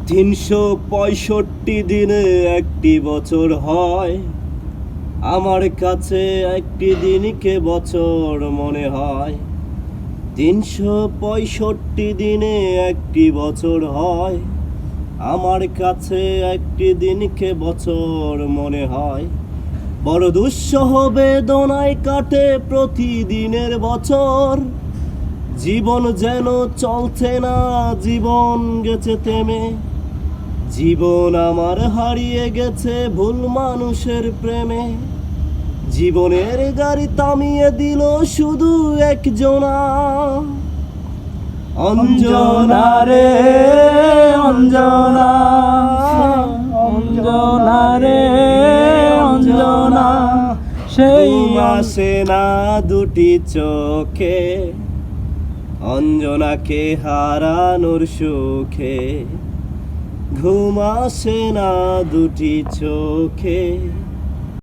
365 দিনে একটি বছর হয়, আমার কাছে একটি দিনকে বছর মনে হয়। 365 দিনে একটি বছর হয়, আমার কাছে একটি দিনকে বছর মনে হয়। বড় দুঃসহ বেদনায় কাটে প্রতিদিনের বছর, জীবন যেন চলছে না, জীবন গেছে থেমে। জীবন আমার হারিয়ে গেছে ভুল মানুষের প্রেমে। জীবনের গাড়ি থামিয়ে দিল শুধু একজনা, অঞ্জনা রে অঞ্জনা, অঞ্জনা রে অঞ্জনা, সেই আসে না দুটি চোখে অঞ্জনাকে হারানোর সুখে। ঘুম আসে না দুটি চোখে